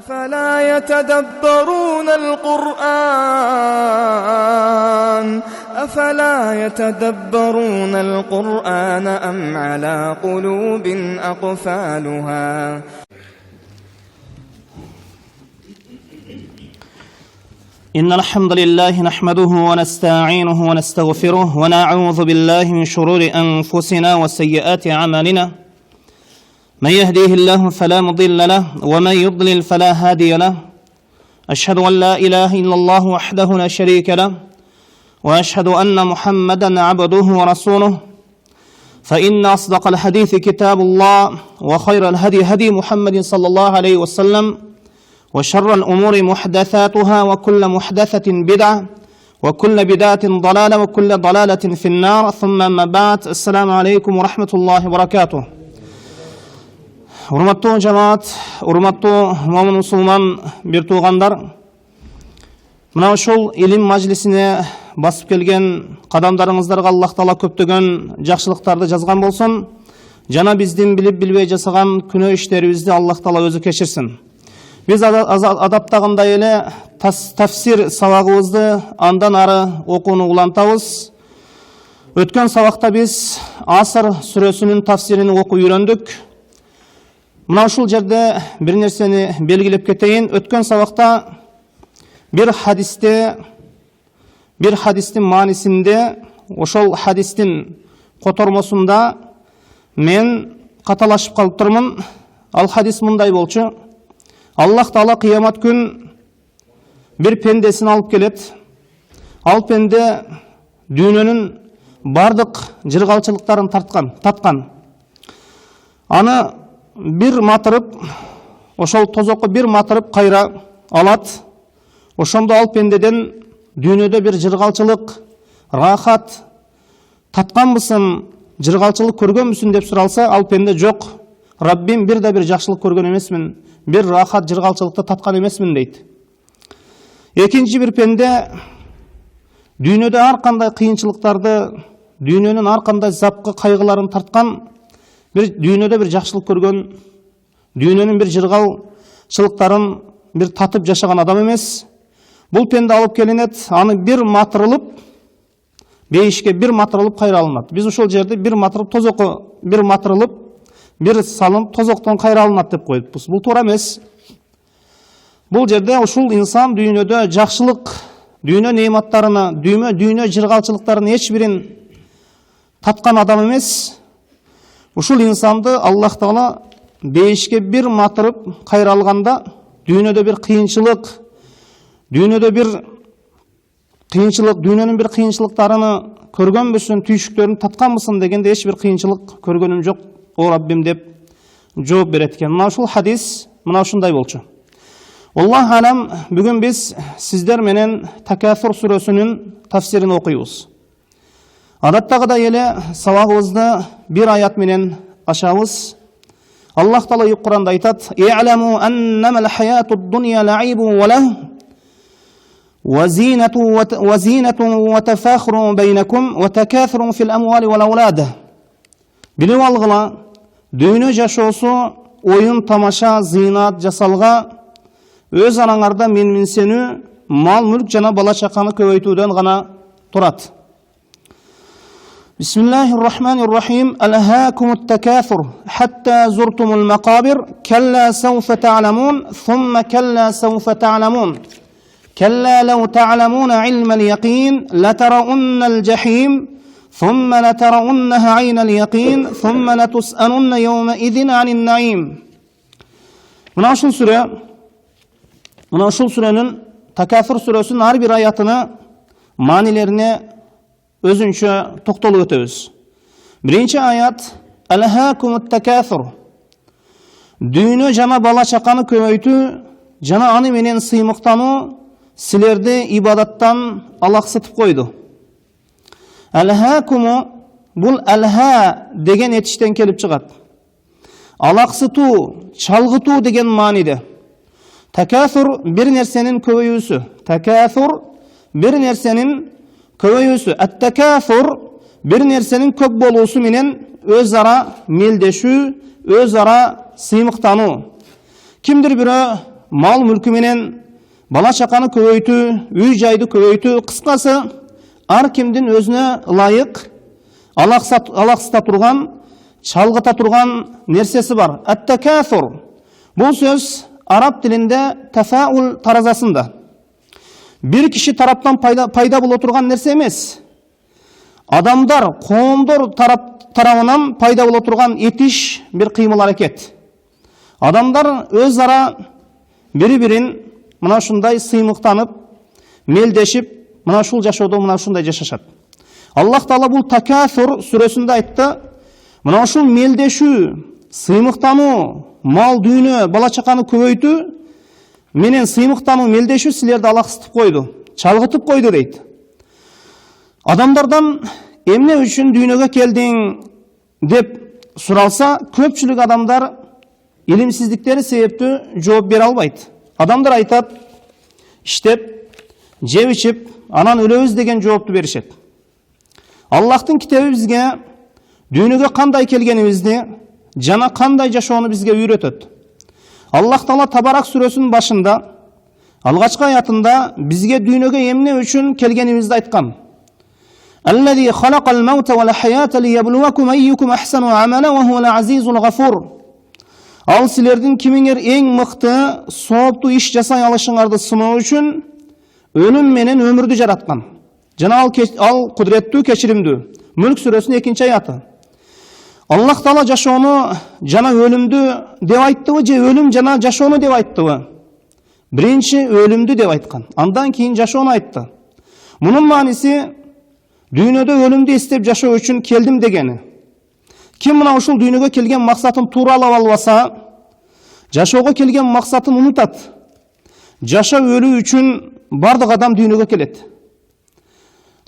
أفلا يتدبرون القرآن أم على قلوب أقفالها إن الحمد لله نحمده ونستعينه ونستغفره ونعوذ بالله من شرور أنفسنا وسيئات أعمالنا من يهديه الله فلا مضل له ومن يضلل فلا هادي له أشهد أن لا إله إلا الله وحده لا شريك له وأشهد أن محمدا عبده ورسوله فإن أصدق الحديث كتاب الله وخير الهدي هدي محمد صلى الله عليه وسلم وشر الأمور محدثاتها وكل محدثة بدعة وكل بدعة ضلالة وكل ضلالة في النار ثم أما بعد السلام عليكم ورحمة الله وبركاته. Урматтуу жамаат, урматтуу момун мусулман бир туугандар, мына ушул илим мажлисине басып келген кадамдарыңыздарга Аллах Таала көптөгөн жакшылыктарды жазган болсун, жана биздин билип билбей жасаган күнөө иштерибизди Аллах Таала өзү кечирсин. Биз адаптагандай эле тафсир сабагыбызды андан ары окууну улантабыз. Өткөн сабакта биз Аср сүрөсүнүн тафсирин окуп үйрөндүк. Мына ушул жерде бир нерсени белгилеп кетейин. Өткөн сабакта бир хадистин маанисинде, ошол хадистин котормосунда мен каталашып калып турмун. Ал хадис мындай болчу: Аллах Таала кыямат күн бир пендесин алып келет. Ал пенде дүйнөнүн бардык жыргалчылыктарын таткан. Аны бир матырып, ошол тозокко бир матырып кайра алат. Ошондо ал пендеден дүйнөдө бир жыргалчылык, рахат татканбысың, жыргалчылык көргөнмүсүң деп суралса, ал пенде жок, Раббим бир да бир жакшылык көргөн эмесмин, бир рахат жыргалчылыкты таткан эмесмин дейт. Экинчи бир пенде дүйнөдө ар кандай кыйынчылыктарды, дүйнөнүн ар кандай запкы кайгыларын тарткан, бир дүйнөдө бир жакшылык көргөн, дүйнөнүн бир жыргалчылыктарын бир татып жашаган адам эмес. Бул пенде алып келинет, аны бир матырылып, бейишке бир матырылып кайра алынат. Биз ушул жерде бир матырылып, тозокко бир матырылып, бир салынып, тозоктон кайра алынат деп коет. Бул туура эмес. Бул жерде ушул инсан дүйнөдө жакшылык, дүйнө неиматтарына, дүйнө жыргалчылыктарын эч бирин таткан адам эмес. Ушул инсанды Аллах Таала бейишке бир матырып кайра алганда, дүйнөдө бир кыйынчылык, дүйнөнүн бир кыйынчылыктарını көргөнбүсүң, түйшүктөрүн татканбысың дегенде эч бир кыйынчылык көргөнүм жок, о Раббим деп жооп берет экен. Мына ушул хадис мына ушундай болчу. Аллах алам, бүгүн биз сиздер менен Такасур сүрөсүнүн тафсирин окуйбуз. Адаттагыдай эле сабагыбызды бир аят менен ачабыз. Аллах Таала Куранда айтат: "И'ламу аннамал хаятуд дуnya ла'ибун ва лах وزينة وتفاخر بينكم وتكاثر في الأموال والأولاد." Билип алгыла, дүйнө жашоосу оюн тамаша, зыйнат жасалга, өз араңарда менменсенүү, мал мүлк жана бала чаканы көбөйтүүдөн гана турат. Бисмиллахир-рахманир-рахим. Алхакумут такаthur hatta zurtumul maqabir kalla sawfa ta'lamun thumma kalla sawfa ta'lamun. كلا لو تعلمون علم اليقين لترؤن الجحيم ثم لترؤنها عين اليقين ثم لتسألن يومئذ عن النعيم. Мына ушул сүрөнүн Такасур сүрөсүнүн ар бир аятына, маанилерине өзүнчө токтолуп өтөбүз. Биринчи аят: Алхакумут такаthur. Дүйнө жана бала чаканы көбөйтүү жана аны менен сыймыктануу силерди ибадаттан алаксытып койду. Алхакуму, бул алха деген этиштен келип чыгат. Алаксытуу, чалгытуу деген мааниде. Такасур бир нерсенин көбөйүүсү. Такасур бир нерсенин көбөйүүсү. Ат-такасур бир нерсенин көп болуусу менен өз ара мелдешүү, өз ара сыймыктануу. Кимдир бирөө мал мүлкі менен бала чаканы көбөйтүү, үй жайды көбөйтүү, кыскасы ар кимдин өзүнө ылайык алаксыта турган, чалгыта турган нерсеси бар. Ат-такафур. Бул сөз араб тилинде тафаул таразасында. Бир киши тараптан пайда боло турган нерсе эмес. Адамдар, коомдор тарабынан пайда боло турган этиш бир кыймыл аракет. Адамдар өз ара бири-бирин мына ушундай сыймыктанып, мелдешип, мына ушул жашоодо мына ушундай жашашат. Аллах Таала бул Такафур сүрөсүндө айтты, мына ушул мелдешүү, сыймыктануу, мал дүйнө, бала чаканы көбөйтүү менен сыймыктануу, мелдешүү силерди алаксытып койду, чалгытып койду дейт. Адамдардан эмне үчүн дүйнөгө келдиң деп суралса, көпчүлүк адамдар илимсиздиктери себептүү жооп бере албайт. Адамдар айтат, иштеп, жеп ичип, анан өлөбүз деген жоопту беришет. Аллахтын китеби бизге дүйнөгө кандай келгенибизди жана кандай жашоону бизге үйрөтөт. Аллах Таала Табарак сүрөсүнүн башында, алгачкы аятында бизге дүйнөгө эмне үчүн келгенибизди айткан. Аллази халакал маута вал хаята лияблуакум айюкум ахсану амала ва хувал азизул гафур. Ал силердин кимиңер эң мыкты, сооптуу иш жасай алышыңарды сыноо үчүн өлүм менен өмүрдү жараткан. Жана ал кудуреттүү, кечиримдүү. Мүлк сүрөсүнүн 2-аяты. Аллах Таала жашоону жана өлүмдү деп айттыбы, же өлүм жана жашоону деп айттыбы? Биринчи өлүмдү деп айткан. Андан кийин жашоону айтты. Мунун мааниси дүйнөдө өлүмдү эстеп жашоо үчүн келдим дегени. Ким мына ушул дүйнөгө келген максатын тууралап албаса, жашоого келген максатын унутат. Жашоо өлүү үчүн бардык адам дүйнөгө келет.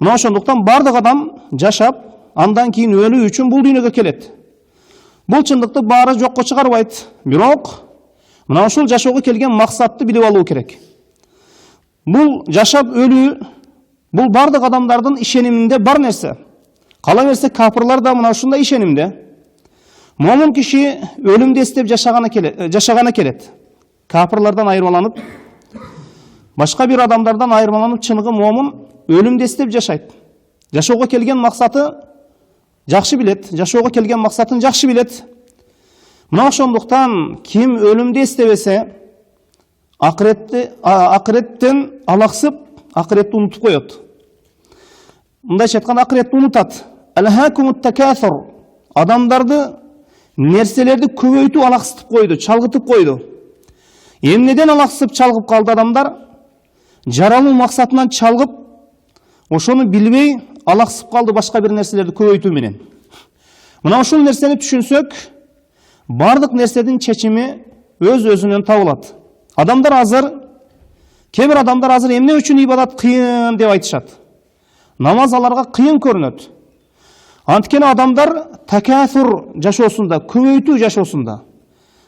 Мына ошондуктан бардык адам жашап, андан кийин өлүү үчүн бул дүйнөгө келет. Бул чындыкты баары жокко чыгарбайт. Бирок мына ушул жашоого келген максатты билип алуу керек. Бул жашап өлүү, бул бардык адамдардын ишениминде бар нерсе. Кала берсе капырлар да мына ушундай ишенимде. Момун киши өлүмдү эстеп жашаганы келет. Капырлардан айырмаланып, башка бир адамдардан айырмаланып, чыныгы момун өлүмдү эстеп жашайт. Жашоого келген максаты жакшы билет, жашоого келген максатын жакшы билет. Мына ошондуктан ким өлүмдү эстебесе, акыреттен алаксып, акыретти унутуп коет. Мындайча айтканда, акыретти унутат. Алхакумут такафур. Адамдарды, нерселерди көбөйтүү алаксытып койду, чалгытып койду. Эмнеден алаксып чалгып калды адамдар? Жаралуу максатынан чалгып, ошону билбей алаксып калды башка бир нерселерди көбөйтүү менен. Мына ушул нерсени түшүнсөк, бардык нерседин чечими өз-өзүнөн табылат. Адамдар азыр, кээ-бир адамдар азыр эмне үчүн ибадат кыйын деп айтышат. Намаз аларга кыйын көрүнөт. Анткени адамдар такафур жашоосунда, көбөйтүү жашоосунда,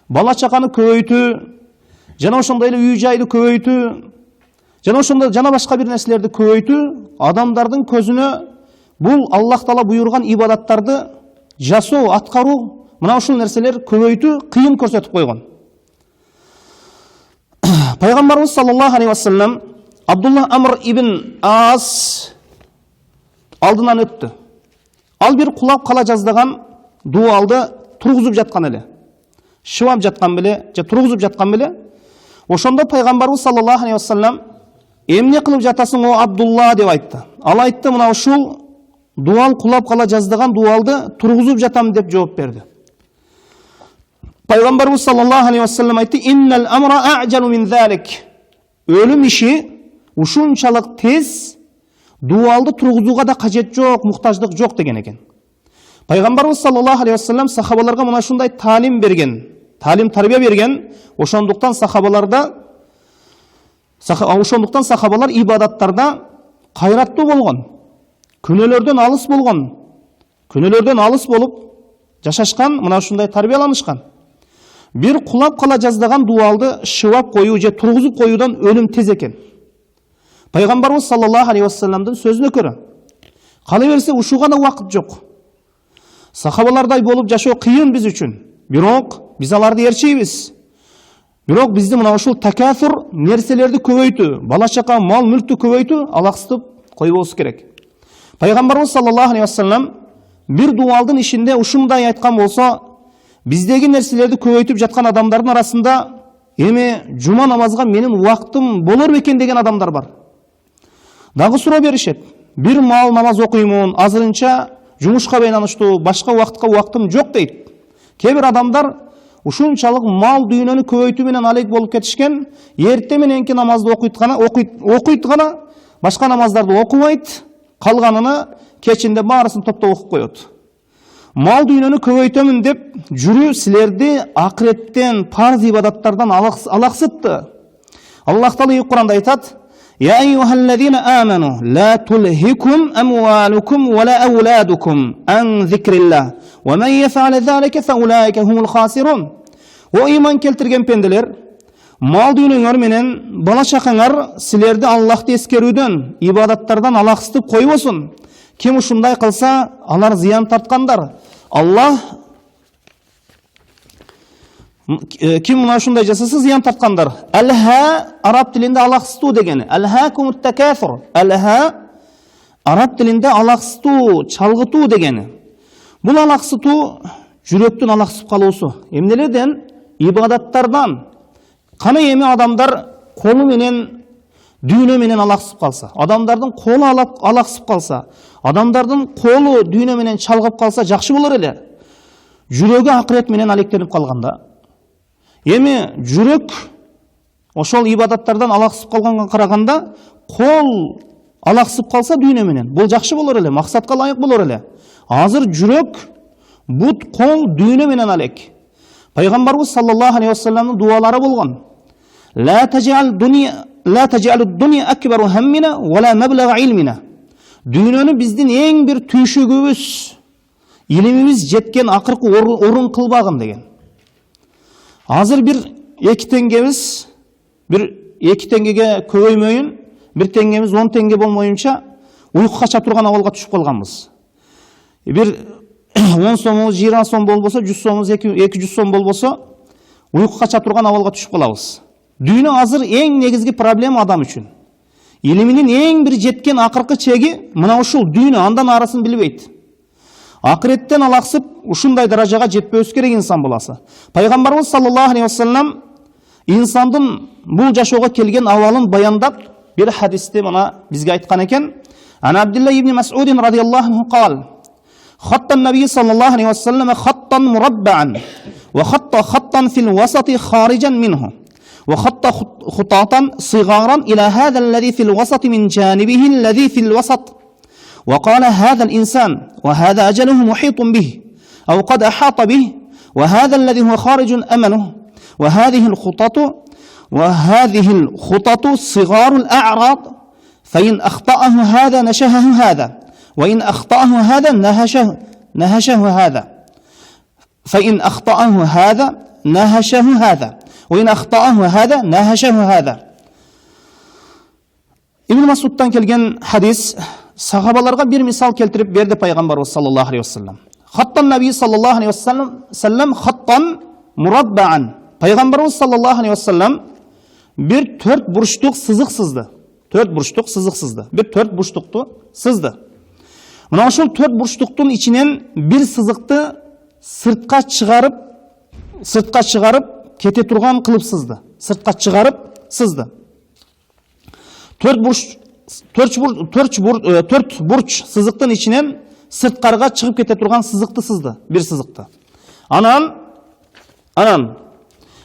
бала чаканы көбөйтүү, жана ошондой эле үй жайды көбөйтүү, жана башка бир нерселерди көбөйтүү адамдардын көзүнө бул Аллах Таала буйруган ибадаттарды жасоо, аткаруу, мына ушул нерселер көбөйтүү кыйын көрсөтүп койгон. Пайгамбарыбыз саллаллаху алейхи ва саллям Абдулла Амр ибн Ас алдынан өттү. Ал бир кулап кала жаздаган дуалды тургузуп жаткан эле. Шыбап жаткан беле, же тургузуп жаткан беле. Ошондо пайгамбарыбыз саллаллаху алейхи ва саллям эмне кылып жатасың о Абдулла деп айтты. Ал айтты, мына ушул дуал кулап кала жаздаган дуалды тургузуп жатам деп жооп берди. Пайгамбарыбыз саллаллаху алейхи ва саллям айтты: "Иннал амра а'жалу мин залик." Өлүм иши ушунчалык тез, дуалды тургузууга да кажет жок, муктаждык жок деген экен. Пайгамбарыбыз саллаллаху алейхи ва саллям сахабаларга мына ушундай талим берген, тарбия берген. Ошондуктан сахабалар ибадаттарда кайраттуу болгон, күнөөлөрдөн алыс болуп жашашкан, мына ушундай тарбияланышкан. Бир кулап кала жаздаган дуалды шыбап коюу же тургузуп коюудан өлүм тез экен. Пайгамбарыбыз саллаллаху алейхи ва салламдын сөзүнө көрө, кала берсе ушуга да убакыт жок. Сахабалардай болуп жашоо кыйын биз үчүн. Бирок биз аларды ээрчейбиз. Бирок бизди мына ушул такафур, нерселерди көбөйтүү, бала чака, мал мүлктү көбөйтүү алаксытып койбосу керек. Пайгамбарыбыз саллаллаху алейхи вассалам бир дуалдын ишинде ушундай айткан болсо, биздеги нерселерди көбөйтүп жаткан адамдардын арасында эми жума намазга менин убактым болор бекен деген адамдар бар. Дагы суроо беришет. Бир мал намаз окуймун, азырынча жумушка байланыштуу, башка убакытка убактым жок дейт. Кээ бир адамдар ушунчалык мал дүйнөнү көбөйтүү менен алек болуп кетишкен, эрте мененки намазды окуйт гана, башка намаздарды окубайт, калганына кечинде баарысын топтоп окуп коет. Мал дүйнөнү көбөйтөмүн деп жүрүү силерди акыреттен, парз ибадаттардан алаксытты. Аллах Таала Кур'анда айтат: "Я айюхаллазина аману, ла тулхикум амвалукум ва ла ауладукум ан зикриллах, ва ман яф'ал залика фаулаика хумул хасирун." О иман келтирген пенделер, мал дүйнөңөр менен бала чакаңар силерди Аллахты эскерүүдөн, ибадаттардан алаксытып койбосун. Ким ушундай кылса, алар зыян тарткандар. Аллах ким мына ушундай жасаса зыян тарткандар. Алха араб тилинде алаксытуу дегени. Алхакумут такафур. Алха араб тилинде алаксытуу, чалгытуу дегени. Бул алаксытуу жүрөктүн алаксып калуусу. Эмнелерден? Ибадаттардан. Кана эми адамдар колу менен дүйнө менен алаксып калса, адамдардын колу алаксып калса, адамдардын колу дүйнө менен чалгып калса жакшы болор эле. Жүрөгү акырет менен алектенип калганда, эми жүрөк ошол ибадаттардан алаксып калганга караганда, кол алаксып калса дүйнө менен, бул жакшы болор эле, максатка ылайык болор эле. Азыр жүрөк, бут, кол дүйнө менен алек. Пайгамбарыбыз саллаллаху алейхи вассаламдын дуалары болгон. Ла тажалу дуния акбару хаммина ва ла маблага илмина. Дүйнөнү биздин эң бир түйшөгүбүз, илимибиз жеткен акыркы орун кылбагын деген. Азыр бир 2 теңгебиз, бир 2 теңгеге көбөймөйүн, 1 теңгебиз 10 теңге болмоюнча уйкуга кача турган абалга түшүп калганбыз. Бир 10 сомубуз 20 сом болбосо, 100 сомубуз 200 сом болбосо, уйкуга кача турган абалга түшүп калабыз. Дүйнө азыр эң негизги проблема адам үчүн. Илиминин эң бир жеткен акыркы чеги мына ушул дүйнө, андан арасын билбейт. Акыреттен алаксып ушундай даражага жетпөбүз керек инсан баласы. Пайгамбарыбыз саллаллаху алейхи вассалам инсандын бул жашоого келген абалын баяндап бир хадисте мына бизге айткан экен. Ана Абдулла ибн Мас'уд радияллаху анху قال: خط النبي صلى الله عليه وسلم خطا مربعا وخط خطا في الوسط خارجا منه وخط خطاطا صغارا إلى هذا الذي في الوسط من جانبه الذي في الوسط وقال: هذا الإنسان وهذا أجله محيط به أو قد أحاط به وهذا الذي هو خارج أمله وهذه الخطط صغار الأعراض فإن أخطأه هذا نشهه هذا وإن أخطأه هذا نهشه هذا فإن أخطأه هذا نهشه هذا وإن أخطأه هذا نهشه هذا. Ибн Масудтан келген хадис сахабаларга бир мисал келтирип берди пайгамбарыбыз саллаллаху алейхи вассалам. Хаттан наби саллаллаху алейхи вассалам хаттан мураббаан. Пайгамбарыбыз саллаллаху алейхи вассалам бир 4 бурчтук сызык сызды. 4 бурчтук сызык сызды. Бир 4 бурчтукту сызды. Мына ошол 4 бурчтуктун ичинен бир сызыкты сыртка чыгарып кете турган кылып сызды. Сыртка чыгарып сызды. 4 бурч сызыктын ичинен сырткарга чыгып кете турган сызыкты сызды. Бир сызыкты. Анан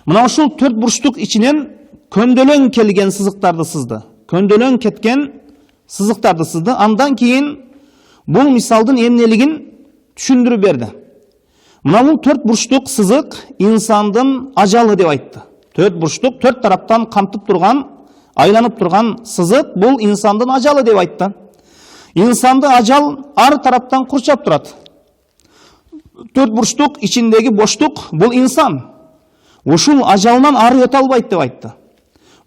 мына ушул 4 бурчтук ичинен көндөлөң келген сызыктарды сызды. Көндөлөң кеткен сызыктарды сызды. Андан кийин бул мисалдын эмнелигин түшүндүрүп берди. Мына бул 4 бурчтук сызык инсандын ажалы деп айтты. 4 бурчтук 4 тараптан камтып турган, айланып турган сызык бул инсандын ажалы деп айтты. Инсанды ажал ар тараптан курчап турат. 4 бурчтук ичиндеги боштук бул инсан. Ушул ажалынан ары өтө албайт деп айтты.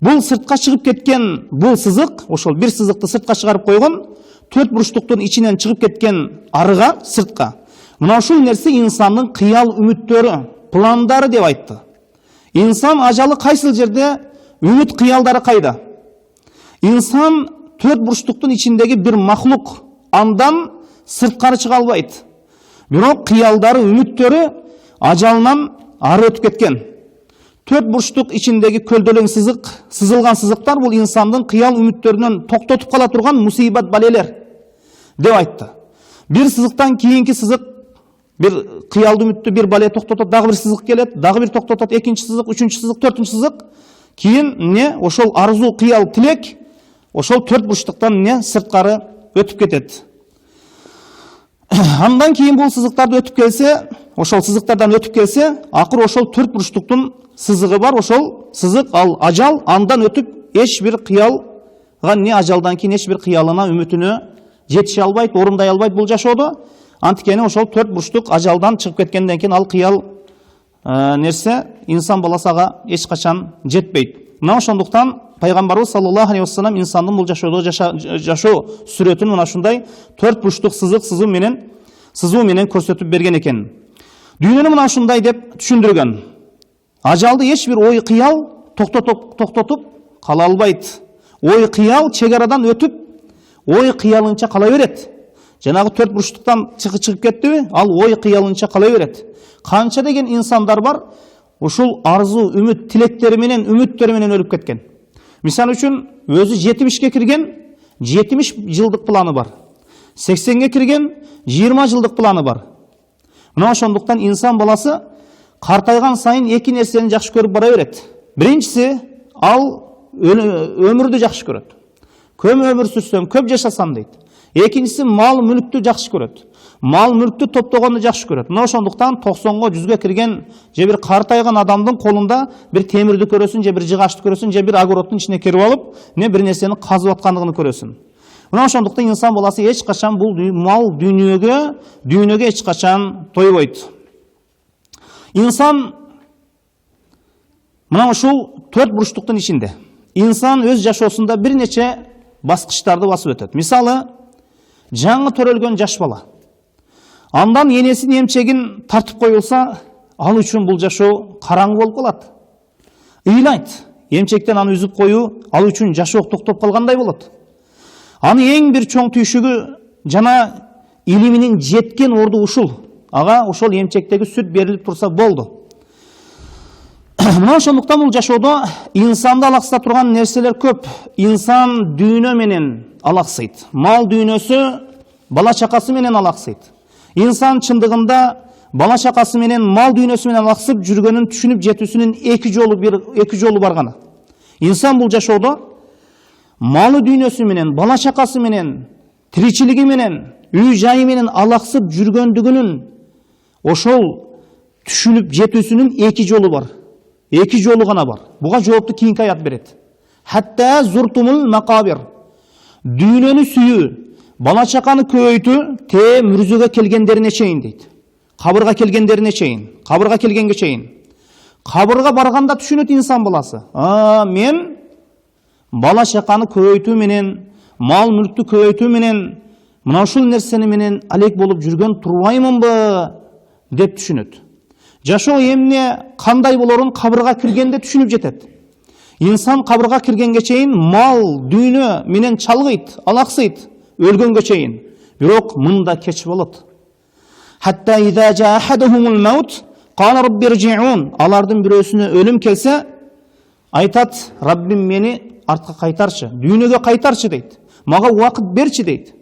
Бул сыртка чыгып кеткен бул сызык, ошол бир сызыкты сыртка чыгарып койгон, 4 бурчтуктун ичинен чыгып кеткен арыга, сыртка. Мына ушул нерсе инсандын кыял үмүттөрү, пландары деп айтты. İnsan ажалы кайсыл жерде, үміт қиялдары қайда? İnsan төрт бурчтуктун içindегі bir махлук, андан сырткары чыга албайт. Бирок кыялдары, үмүттөрү ажалынан ары өтүп кеткен. Төрт бурчтук içindегі көлдөлөң сызык, сызылган сызыктар бул инсандын кыял үмүттөрүнөн токтотуп кала турган мусибат балелер деп айтты. Bir сызыктан кийинки сызык, bir кыялды үмүттү bir бале токтотот, дагы bir сызык келет, дагы bir токтотот, экинчи сызык, үчүнчү сызык, төртүнчү сызык. Кийин не ошол арзу, кыял, тилек ошол төрт бурчтуктан не сырткары өтүп кетет. Андан кийин бул сызыктарды өтүп келсе, ошол сызыктардан өтүп келсе, акыры ошол төрт бурчтуктун сызыгы бар, ошол сызык ал ажал, андан өтүп эч бир кыялга не ажалдан кийин эч бир кыялына, үмүтүнө жетише албайт, орундай албайт бул жашоодо. Антикени ошол төрт бурчтук ажалдан чыгып кеткенден кийин ал кыял нерсе инсан баласага эч качан жетпейт. Мына ошондуктан пайгамбарыбыз саллаллаху алейхи вассалам инсандын бул жашоодо жашоо сүрөтүн мына ушундай төрт бурчтук сызык сызуу менен көрсөтүп берген экен. Дүйнөнү мына ушундай деп түшүндүргөн. Ажалды эч бир ой кыял токтотуп кала албайт. Ой кыял чек арадан өтүп, ой кыялынча кала берет. Жанагы төрт бурчтуктан чыгып кеттиби, ал ой кыялынча кала берет. Канча деген инсандар бар, ушул арзу, үмүт, тилектери менен, үмүттөрү менен өлүп кеткен. Мисал үчүн, өзү 70ке кирген 70 жылдык планы бар. 80ге кирген 20 жылдык планы бар. Мына ошондуктан инсан баласы картайган сайын эки нерсени жакшы көрүп бара берет. Биринчиси, ал өмүрдү жакшы көрөт. Көп өмүр сүрсөм, көп жашасам дейт. Экинчиси, мал мүлктү жакшы көрөт. Мал мүлктү топтогонду жакшы көрөт. Мына ошондуктан 90го 100ге кирген же бир картайган адамдын колунда бир темирди көрөсүн, же бир жыгачты көрөсүн, же бир огороддун ичине кирип алып, не бир нерсени казып аткандыгын көрөсүн. Мына ошондуктан инсан баласы эч качан бул мал дүйнөгө эч качан тойбойт. Инсан мына ушул төрт бурчтуктун ичинде инсан өз жашоосунда бир нече баскычтарды басып өтөт. Мисалы, жаңы төрөлгөн жаш бала. Андан енесин эмчегин тартып коюлса, ал үчүн бул жашоо караңгы болуп калат. Ыйлайт. Эмчектен аны үзүп коюу ал үчүн жашоо токтоп калгандай болот. Аны эң бир чоң түйшүгү жана илиминин жеткен орду ушул. Ага ошол эмчектеги сүт берилип турса болду. Мына ошондуктан бул жашоодо инсанды алаксыта турган нерселер көп. Инсан дүйнө менен алаксыйт. Мал дүйнөсү бала чакасы менен алаксыйт. Инсан чындыгында бала чакасы менен мал дүйнөсү менен алаксып жүргөнүн түшүнүп жетүүсүнүн эки жолу бар гана. Инсан бул жашоодо малы дүйнөсү менен, бала чакасы менен, тиричилиги менен, үй жайы менен алаксып жүргөндүгүнүн ошол түшүнүп жетүүсүнүн эки жолу бар. Эки жолу гана бар. Буга жоопту кийинки аят берет. Хатта зуртумул макабир. Дүйнөнү сүйүү, бала чаканы көбөйтүү те мүрзөгө келгендерине чейин дейт. Кабырга келгендерине чейин, кабырга келгенге чейин. Кабырга барганда түшүнөт инсан баласы. Мен бала чаканы көбөйтүү менен, мал мүлктү көбөйтүү менен, мына ушул нерсени менен алек болуп жүргөн турбаймынбы деп түшүнөт. Жашоо эмне кандай болорун кабырга киргенде түшүнүп жетет. Инсан кабырга киргенге чейин мал, дүйнө менен чалгыйт, алаксыйт, өлгөнгө чейин. Бирок мында кеч болот. Хатта иза жаа ахадухумул маут кала рабби иржиун. Алардын бирөөсүнө өлүм келсе, айтат: Раббим мени артка кайтарчы, дүйнөгө кайтарчы дейт. Мага убакыт берчи дейт.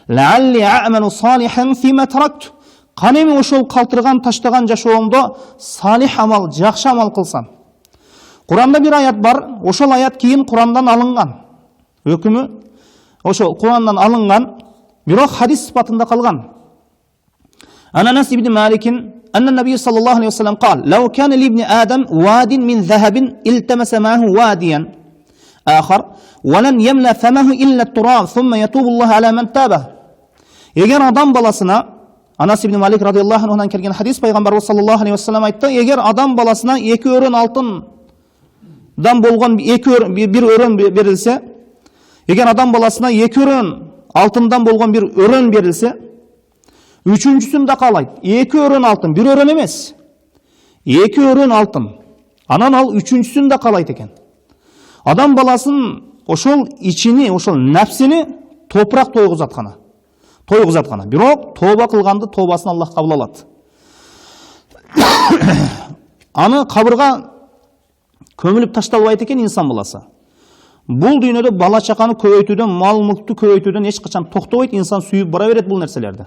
Лаалли а'малу салихан фима таракту. Канеми ошол калтырган, таштаган жашоомдо салих амал, жакшы амал кылсам. Куранда бир аят бар, ошол аят кийин Курандан алынган. Өкүмү ошол Курандан алынган, бирок хадис сыпатында калган. Анас ибн Маликин أن النبي صلى الله عليه وسلم قال: لو كان لابن آدم واد من ذهب التمس معه واديا آخر ولن يملأ فمه إلا التراب ثم يتوب الله على من تابه. Егер адам баласына, Анас ибн Малик радиаллаху анхудан келген хадис, пайгамбарыбыз саллаллаху алейхи вассалам айтты: егер адам баласына эки өрөн алтындан болгон бир өрөн берилсе, егер адам баласына эки өрөн алтындан болгон бир өрөн берилсе, үчүнчүсүн да каалайт. Эки өрөн алтын, бир өрөн эмес. Эки өрөн алтын. Анан ал үчүнчүсүн да каалайт экен. Адам баласын ошол ичини, ошол нәпсини топурак тойгузаткана. Бирок тооба кылганды тообасын Аллах кабыл алат. Аны кабырга көмүлүп ташталбайт экен инсан баласы. Бул дүйнөдө бала чаканы көбөйтүүдөн, мал мулкту көбөйтүүдөн эч качан токтобойт, инсан сүйүп бара берет бул нерселерди.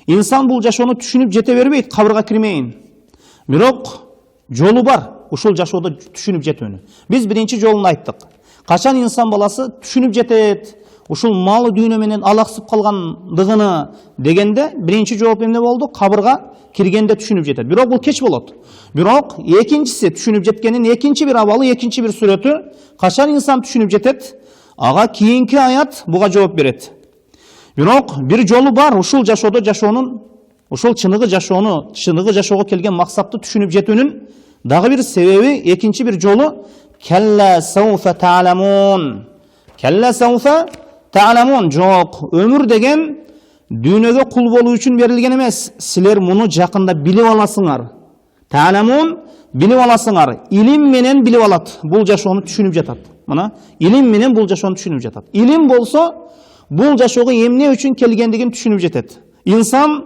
Инсан бул жашоону түшүнүп жете бербейт, кабырга кирмейин. Бирок жолу бар, ушул жашоодо түшүнүп жетүүнү. Биз биринчи жолун айттык. Качан инсан баласы түшүнүп жетет, ушул малы дүйнө менен алаксып калгандыгыны дегенде биринчи жооп эмне болду? Кабырга киргенде түшүнүп жетет. Бирок бул кеч болот. Бирок экинчиси түшүнүп жеткенин экинчи бир абалы, экинчи бир сүрөтү качан инсан түшүнүп жетет? Ага кийинки аят буга жооп берет. Бирок бир жолу бар, ушул жашоодо жашоонун, ушул чыныгы жашоого келген максатты түшүнүп жетүүнүн дагы бир себеби, экинчи бир жолу келла сауфа та'ламун. Келла сауфа та'ламун. Жок, өмүр деген дүйнөгө кул болуу үчүн берилген эмес. Силер муну жакында билип аласыңар. Та'ламун, билип аласыңар. Илим менен билип алат. Бул жашоону түшүнүп жатат. Мына, илим менен бул жашоону түшүнүп жатат. Илим болсо, бул жашоого эмне үчүн келгендигин түшүнүп жетет. Инсан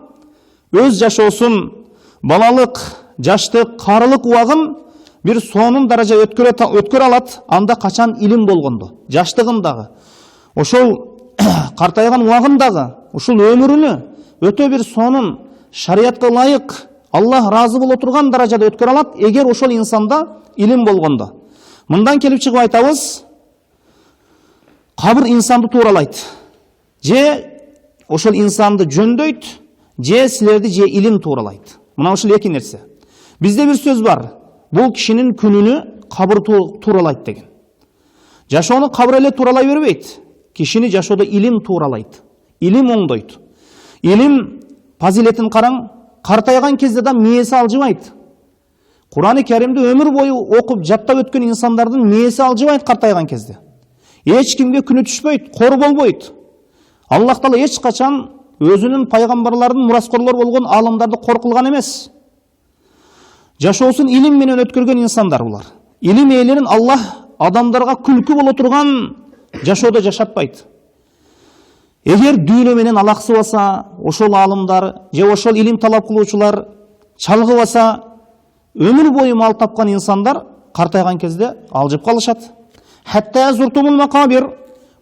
өз жашоосун, балалык, жаштык, карылык убагын бир сонун даража өткөрө алат, анда качан илим болгондо, жаштыгындагы, ошол картайган убагындагы, ушул өмүрүнү өтө бир сонун, шариятка ылайык, Аллах разы боло турган даражада өткөрө алат, эгер ошол инсанда илим болгондо. Мындан келип чыгып айтабыз, кабыр инсанды тууралайт. Же ошол инсанды жөндөйт, же силерди же илим тууралайт. Мына ушул эки нерсе. Бизде бир сөз бар. Бул кишинин күнүнү кабыр тууралайт деген. Жашоону кабыр эле тууралай бербейт. Кишини жашоодо илим тууралайт. Илим оңдойт. Илим фазилетин караң, картайган кезде да мээси алжыбайт. Кур'ан-ы Каримде өмүр бою окуп жаттап өткөн инсандардын мээси алжыбайт картайган кезде. Эч кимге күнү түшпөйт, кор болбойт. Аллах Таала эч качан өзүнүн пайгамбарлардын мураскорлор болгон аалымдарды кор кылган эмес. Жашоосун илим менен өткөргөн инсандар булар. Илим ээлерин Аллах адамдарга күлкү боло турган жашоодо жашатпайт. Эгер дүйнө менен алаксыбаса, ошол аалымдар же ошол илим талап кылуучулар чалгыбаса, өмүр бою мал тапкан инсандар картайган кезде алжып калышат. Хатта зуртумул макабир.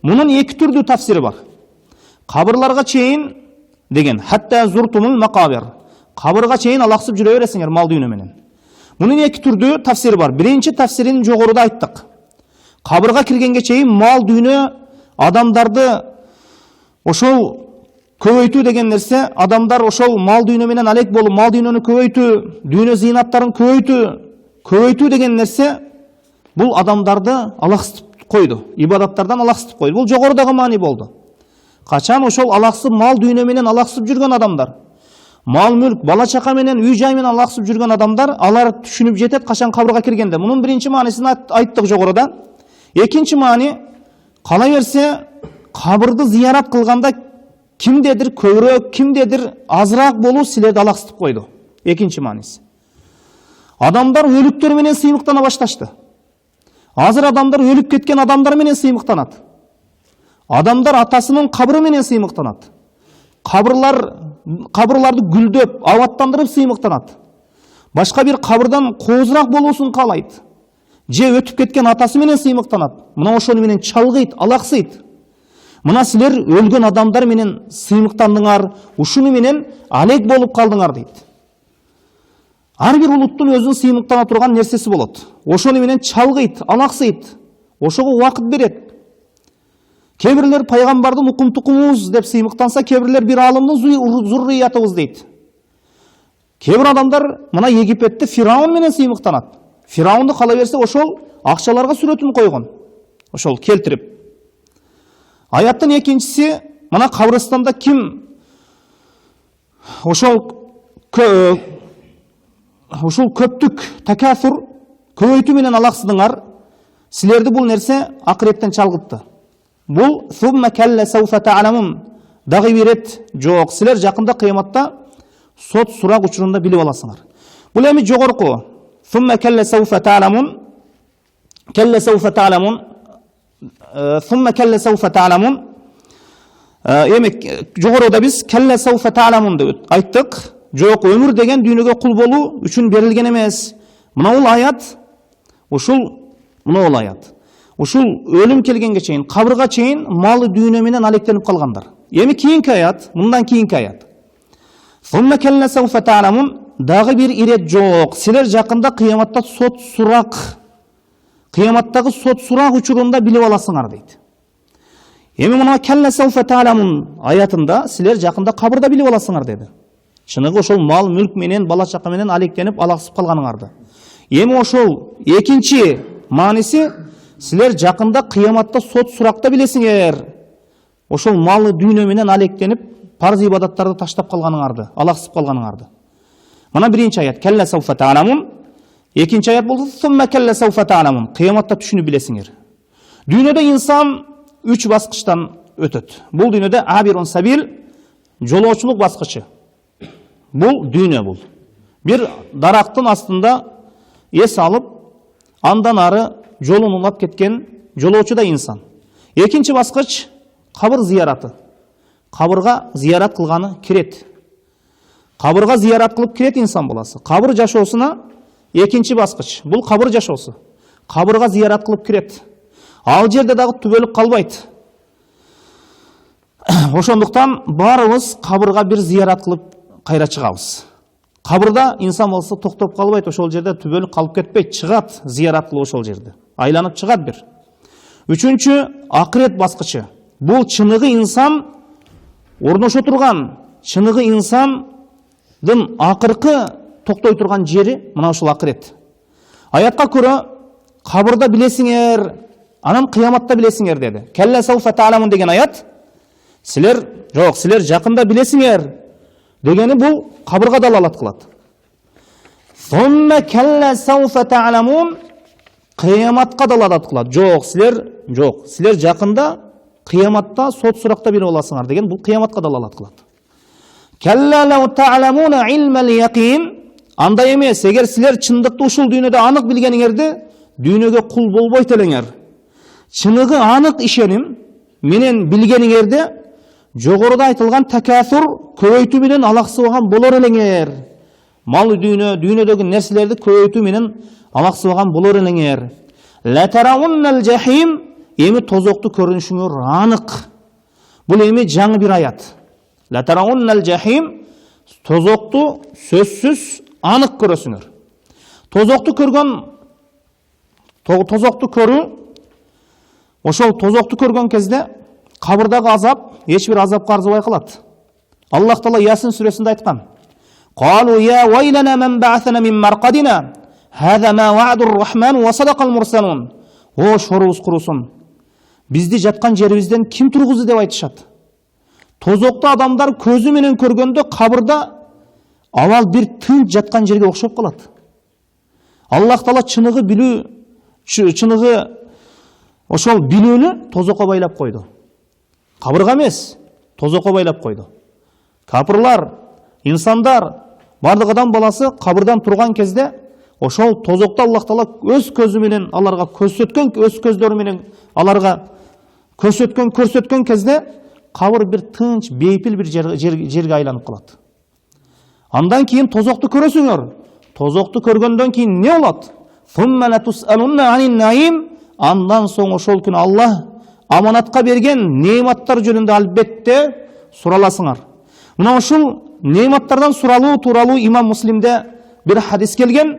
Мунун эки түрдүү тафсири бар. Кабырларга чейин деген, хатта зуртумул макабир. Кабырга чейин алаксып жүрө бересиңер мал дүйнө менен. Мунун эки түрдүү тафсири бар. Биринчи тафсирин жогоруда айттык. Кабырга киргенге чейин мал дүйнө адамдарды ошол көбөйтүү деген нерсе, адамдар ошол мал дүйнө менен алек болуп, мал дүйнөнү көбөйтүү, дүйнө зыйнаттарын көбөйтүү деген нерсе бул адамдарды алаксытып койду, ибадаттардан алаксытып койду. Бул жогорудагы маани болду. Качан ошол алаксып мал дүйнө менен алаксып жүргөн адамдар, мал мүлк, бала чака менен, үй жай менен алаксып жүргөн адамдар, алар түшүнүп жетет качан кабырга киргенде. Мунун биринчи маанисин айттык жогоруда. Экинчи маани, кала берсе кабырды зыярат кылганда кимдедир көбүрөөк, кимдедир азыраак болуу силерди алаксытып койду. Экинчи мааниси. Адамдар өлүктөр менен сыймыктана башташты. Азыр адамдар өлүп кеткен адамдар менен сыймыктанат. Адамдар атасынын кабыры менен сыймыктанат. Кабырларды гүлдөп, абаттандырып сыймыктанат. Башка бир кабырдан коозураак болуусун каалайт. Же өтүп кеткен атасы менен сыймыктанат. Мына ошону менен чалгыйт, алаксыйт. Мына силер өлгөн адамдар менен сыймыктандыңар, ушуну менен алек болуп калдыңар дейт. Ар бир улуттун өзүнүн сыймыктана турган нерсеси болот. Ошону менен чалгыйт, алаксыйт. Ошого убакыт берет. Кээ бирлер пайгамбардын укум тукумубуз деп сыймыктанса, кээ бирлер бир аалымдын зурриятыбыз дейт. Кээ бир адамдар мына Египетте Фираун менен сыймыктанат. Фираунду кала берсе ошол акчаларга сүрөтүн койгон. Ошол келтирип. Аяттын экинчиси, мына кабырстанда ким ошол көптүк такасур көбөйтүү менен алаксыдыңар, силерди бул нерсе акыреттен чалгытты. Бул сумма калла сауфа та'ламун дагы бирет жок. Силер жакында кыяматта сот сурак учурунда билип аласыңар. Бул эми жогорку ثم كلا سوف تعلمون كلا سوف تعلمون ثم كلا سوف تعلمون жогоруда биз келла сауфа та'ламун деп айттык. Жок, өмүр деген дүйнөгө кул болуу үчүн берилген эмес. Мына аят, мына аят. Ушул өлүм келгенге чейин, кабырга чейин малы дүйнө менен алектенип калгандар. Эми кийинки аят, мындан кийинки аят. Сумма келла сауфа та'ламун, дагы бир ирет жок. Силер жакында кыяматта сот сурак, кыяматтагы сот сурак учурунда билип аласыңар дейт. Эми мына келла сауфа та'ламун аятында силер жакында кабырда билип аласыңар деди. Чыныгы ошол мал мүлк менен, бала чака менен алектенип алаксып калганыңарды. Эми ошол экинчи мааниси, силер жакында кыяматта сот суракта билесиңер. Ошол малы дүйнө менен алектенип, парз ибадаттарды таштап калганыңарды, алаксып калганыңарды. Мына биринчи аят, келла сауфа та'ламун. Экинчи аят болду, сумма келла сауфа та'ламун. Кыяматта түшүнүп билесиңер. Дүйнөдө инсан 3 баскычтан өтөт. Бул дүйнөдө абирун сабил, жолоочулук баскычы. Бул дүйнө бул. Бир дарактын астында эс алып, андан ары жолун улап кеткен жолоочу да инсан. Экинчи баскыч кабыр зияраты. Кабырга зиярат кылганы кирет. Кабырга зиярат кылып кирет инсан баласы. Кабыр жашоосуна экинчи баскыч. Бул кабыр жашоосу. Кабырга зиярат кылып кирет. Ал жерде дагы түбөлүк калбайт. Ошондуктан баарыбыз кабырга бир зиярат кылып кайра чыгабыз. Кабырда инсан баласы токтоп калбайт, ошол жерде түбөлүк калып кетпейт, чыгат зиярат кылып ошол жерде. Айланып чыгат бир. Үчүнчү акырет баскычы. Бул чыныгы инсан орношо турган, чыныгы инсандын акыркы токтой турган жери мына ушул акырет. Аятка көрө кабырда билесиңер, анан кыяматта билесиңер деди. Келла сауфа та'ламун деген аят, силер жакында билесиңер дегени бул кабырга далалат кылат. Сумма келла сауфа та'ламун, кыяматка далалат кылат. Жок, силер жакында кыяматта сот суракта билип аласыңар деген бул кыяматка далалат кылат. Келла лау та'ламуна илмал яқин, андай эмес, эгер силер чындыкты ушул дүйнөдө анык билгениңерди, дүйнөгө кул болбойт элеңер. Чыныгы анык ишеним менен билгениңерди, жогоруда айтылган такасур көбөйтүү менен алаксыбаган болор элеңер. Мал дүйнөдөгү нерселерди көбөйтүү менен алаксыбаган болор элеңер. Ла тарауннал жахим, эми тозокту көрүнүшүңөр анык. Бул эми жаңы бир аят. Ла тарауннал жахим, тозокту сөзсүз анык көрөсүңөр. Тозокту көрүү, ошол тозокту көргөн кезде кабырдагы азап эч бир азапка арзыбай калат. Аллах Таала Ясин сүрөсүндө айткан: "Қалу я вайлана ман ба'аthana мин марқадина, хаза ма вa'dur рахман ва садақал мурсалун." О шорубуз курусун, бизди жаткан жерибизден ким тургузду деп айтышат. Тозокту адамдар көзү менен көргөндө кабырда авал бир тынч жаткан жерге окшоп калат. Аллах Таала чыныгы ошол билүүнү тозокко байлап койду. Кабырга эмес, тозокко байлап койду. Капырлар, инсандар, бардык адам баласы кабырдан турган кезде ошол тозокто Аллах Таала өз көзү менен аларга көздөр менен аларга көрсөткөн кезде кабыр бир тынч, бейпил бир жерге айланып калат. Андан кийин тозокту көрөсүңөр. Тозокту көргөндөн кийин не болот? Сумма латусалунна анин наим. Андан соң ошол күн Аллах аманатка берген неиматтар жөнүндө албетте сураласыңар. Мына ушул неиматтардан суралуу тууралуу Имам Муслимде бир хадис келген.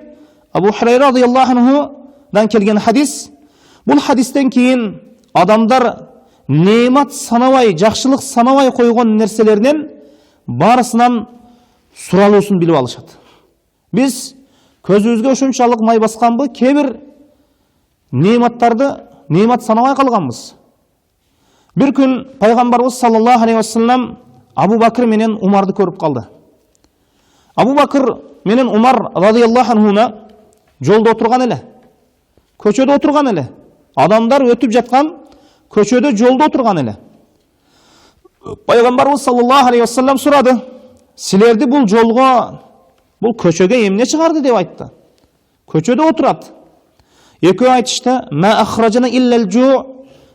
Абу Хурайра радыйаллаху анхудан келген хадис. Бул хадистен кийин адамдар неимат санабай, жакшылык санабай койгон нерселерден барысынан суралуусун билип алышат. Биз көзүбүзгө ушунчалык май басканбы, кээ неимат санабай калганбыз. Бир күн пайгамбарыбыз саллаллаху алейхи ва саллям Абу Бакр менен Умарды көрүп калды. Абу Бакр менен Умар радыйаллаху анхуна жолдо отурган эле. Көчөдө отурган эле. Адамдар өтүп жаткан көчөдө жолдо отурган эле. Пайгамбарыбыз саллаллаху алейхи ва саллям сурады: "Силерди бул жолго, бул көчөгө эмне чыгарды?" деп айтты. көчөдө отурат. Экөө айтышты: "Ма ахрajana illa al-ju'",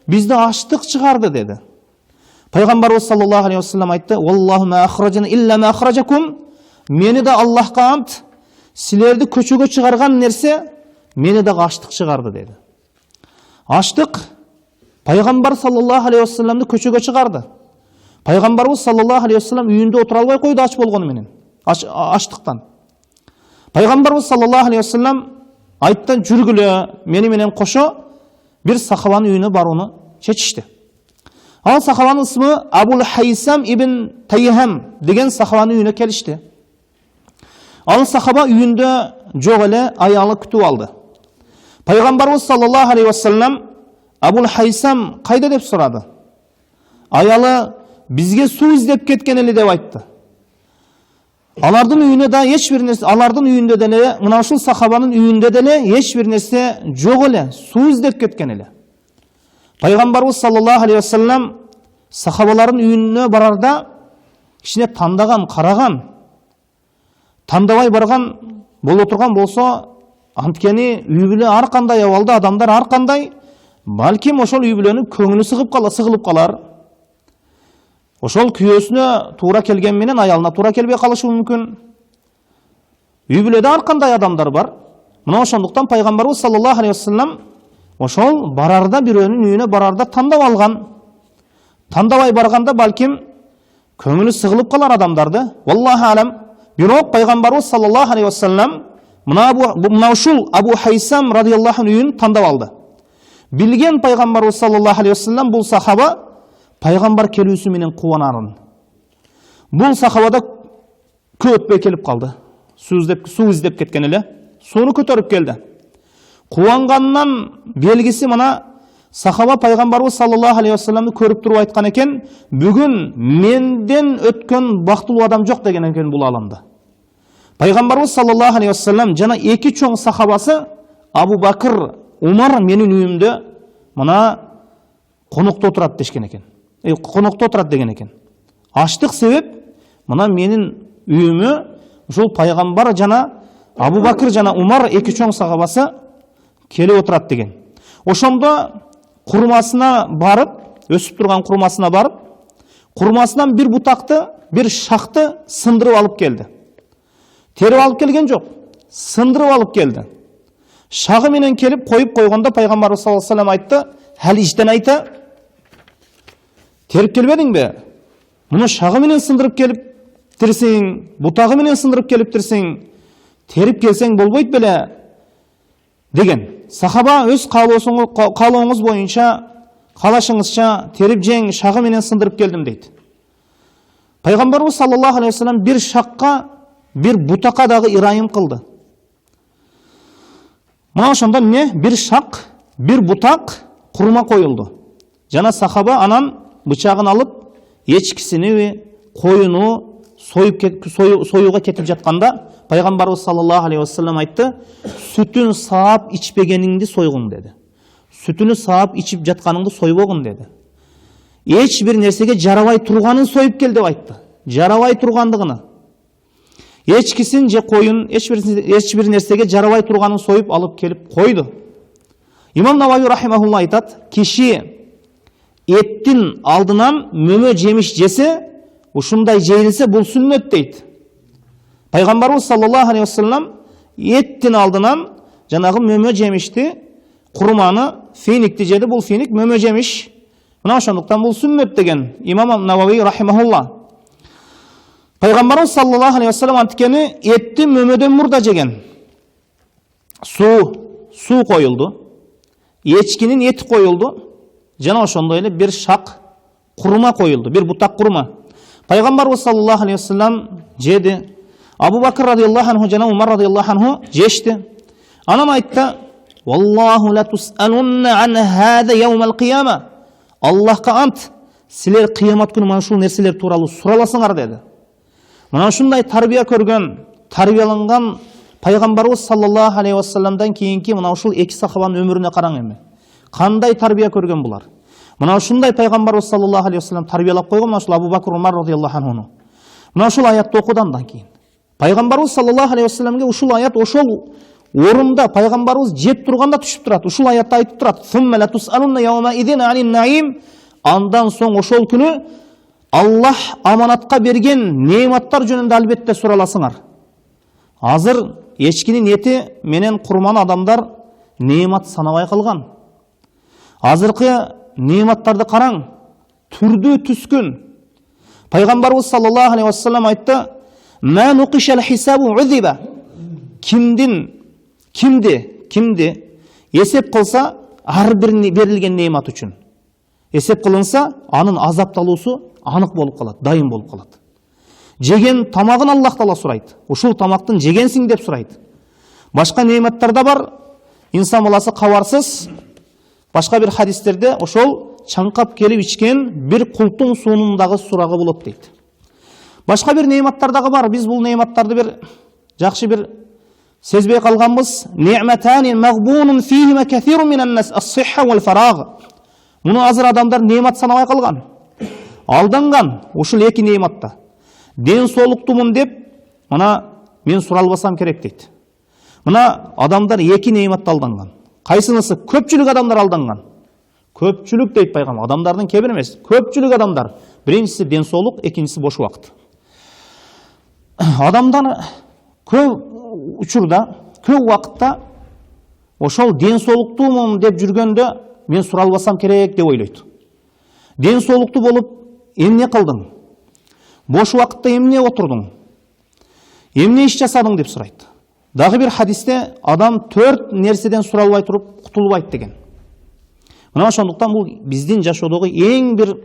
bizde açlık çıkardı dedi. Peygamberimiz sallallahu aleyhi ve sellem aytты: "Wallahu ma akhrajana illa ma akhrajakum", meni de Allah'a ant, silerdi köçögө çıkargan nerse meni de açlık çıkardı dedi. Açlık Peygamber sallallahu aleyhi ve sellem'di köçögө çıkardı. Peygamberimiz sallallahu aleyhi ve sellem үйүндө otura alбай koydu aç болгону менен, açlıktan. Peygamberimiz sallallahu aleyhi ve sellem aytты: "Жүргүлө, meni менен кошо bir sahabanın үйүнө барууну чечишти." Ал сахабанын ысмы Абул Хайсам ибн Тайхам деген сахабанын үйүнө келишти. Ал сахаба үйүндө жок эле аялы күтүп алды. Пайгамбарыбыз саллаллаху алейхи ва саллям Абул Хайсам кайда деп сурады. Аялы бизге суу издеп кеткен эле деп айтты. Алардын үйүнө да эч бир нерсе, алардын үйүндө деле, мына ушул сахабанын үйүндө деле эч бир нерсе жок эле, суу издеп кеткен эле. Пайгамбарыбыз саллаллаху алейхи ва саллям сахабаларын үйүнө барарда кичине тандаган, караган, тандабай барган боло турган болсо, анткени үй бүлө ар кандай абалда, адамдар ар кандай, балким ошол үй бүлөнүн көңүлү сыгылып калар. Ошол күйөөсүнө туура келген менен аялына туура келбей калышы мүмкүн. Үй бүлөдө ар кандай адамдар бар. Мына ошондуктан Пайгамбарыбыз саллаллаху алейхи ва саллям ошол барарда бирөөнүн үйүнө барарда тандап алган. Тандабай барганда балким көңүлү сыгылып калар адамдарды. Валлаху алам. Бирок Пайгамбарыбыз саллаллаху алейхи ва саллям мына ушул Абу Хайсам радиаллаху анху үйүн тандап алды. Билген Пайгамбарыбыз саллаллаху алейхи ва саллям бул сахаба Пайгамбар келүүсү менен кубанарын. Бул сахабада көп өтпөй келип калды. Суу издеп кеткен эле. Сууну көтөрүп келди. Кубанганынан белгиси мына сахаба Пайгамбарыбыз саллаллаху алейхи ва салламды көрүп туруп айткан экен: "Бүгүн менден өткөн бактылуу адам жок" деген экен бул аламда. Пайгамбарыбыз саллаллаху алейхи ва саллям жана эки чоң сахабасы Абу Бакыр, Умар менин үйүмдө мына конокто отурат дешкен экен. Конокто отурат деген экен. Аштык себеп мына менин үйүмө ушул Пайгамбар жана Абу Бакыр жана Умар эки чоң сахабасы келип отурат деген. Ошондо курмасына барып, өсүп турган курмасына барып, курмасынан бир бутакты, бир шакты сындырып алып келди. Терип алып келген жок, сындырып алып келди. Шагы менен келип коюп койгондо Пайгамбарыбыз саллаллаху алейхи ва саллям айтты: "Хал иштен айта? Терип келбедиңби? Муну шагы менен сындырып келиптирсиң, бутагы менен сындырып келиптирсиң, терип келсең болбойт беле?" деген. Сахаба өз каалооңуз боюнча, каалашыңызча терип жең, шагы менен сындырып келдим дейт. Пайгамбарыбыз саллаллаху алейхи ва саллям бир шакка, бир бутакка дагы ырайым кылды. Мына ошондо эмне? Бир шак, бир бутак курма коюлду. Жана сахаба анан бычагын алып, эчкисини, коюну союуга кетип жатканда Пайгамбарыбыз саллаллаху алейхи ва саллям айтты: "Сүтүн саап ичпегениңди сойгуң" деди. Сүтүнү саап ичип жатканыңды сойбогун деди. Эч бир нерсеге жарабай турганын союп кел деп айтты. Жарабай тургандыгыны. Эчкисин же коюн, эч бир нерсеге жарабай турганын союп алып келип койду. Имам Навави рахимахулла айтат: "Киши эттин алдынан мөмө жемиш жесе, ушундай жейилсе бул сүннөт" дейт. Пайгамбарыбыз саллаллаху алейхи ва саллям эттин алдынан жанагы мөмө жемишти, курманы, финикти жеди. Бул финик мөмө жемиш. Мына ошондуктан бул сүннөт деген Имам Навави рахимахулла. Пайгамбарыбыз саллаллаху алейхи ва саллям анткени этти мөмөдөн мурда жеген. Суу коюлду. Эчкинин эти коюлду. Жана ошондой эле бир шак курма коюлду, бир бутак курма. Пайгамбарыбыз саллаллаху алейхи ва саллям жеди. Абу Бакыр радиаллаху анху жана Умар радиаллаху анху жешти. Анан айтты: "Валлаху ла тусалунна ан хада яумал кияма". Аллахка ант, силер кыямат күнү мына ушул нерселер тууралуу сураласыңар деди. Мына ушундай тарбия көргөн, тарбияланган Пайгамбарыбыз саллаллаху алейхи ва салламдан кийинки мына ушул эки сахабанын өмүрүнө караң эми. Кандай тарбия көргөн булар? Мына ушундай Пайгамбарыбыз саллаллаху алейхи ва саллям тарбиялап койгон мына ушул Абу Бакыр, Умар радиаллаху анхуну. Мына ушул аятты окугандан кийин Пайгамбарыбыз саллаллаху алейхи ва салламга ушул аят ошол орында пайғамбарыбыз жеп тұрғанда түшіп тұрады. Ушул аятта айтып тұрады: "Сумма латусалунна яумаидин анин наим." Андан соң ошол күнү Аллах аманатқа берген нематтар жөнүндө албетте сураласыңар. Азыр ешкинин ети менен курман адамдар немат санабай калган. Азыркы нематтарды караң, түрдүү түскөн. Пайгамбарыбыз саллаллаху алейхи вассалам айтты: "Ма нуқишал хисабу узиба." Кимди есеп кылса, ар бир берилген немат үчүн есеп кылынса, анын азапталуусу анық болуп калат, дайым болуп калат. Жеген тамагын Аллах Таала сурайт. Ушул тамактын жегенсиң деп сурайт. Башка нематтарда бар, инсан баласы кабарсыз. Башка бир хадистерде ошол чаңкап келип ичкен бир култун суунундагы сурагы болот дейт. Башка бир нематтардагы бар. Биз бул нематтарды бир жакшы бир сезбей калганбыз. Ниъматани магбунун фихима касирун минан нас ас-сихха вал фараг. Муну азыр адамдар немат санабай калган. Алданган ушул эки нематта. Ден соолуктумун деп, мына мен суралбасам керек дейт. Мына адамдар эки нематта алданган. Кайсынысы? Көпчүлүк адамдар алданган. Көпчүлүк дейт пайгамбар. Адамдардын кебир эмес. Көпчүлүк адамдар. Биринчиси ден соолук, экинчиси бош убакыт. Адамдар көп учурда, көп убакытта ошол ден соолуктумун деп жүргөндө мен суралбасам керек деп ойлойт. Ден соолуктуу болуп эмне кылдың? Бош убакытта эмне отурдуң? Эмне иш жасадың деп сурайт. Дагы бир хадисте адам 4 нерседен суралбай туруп кутулбайт деген. Мына ошондуктан бул биздин жашоодогу эң бир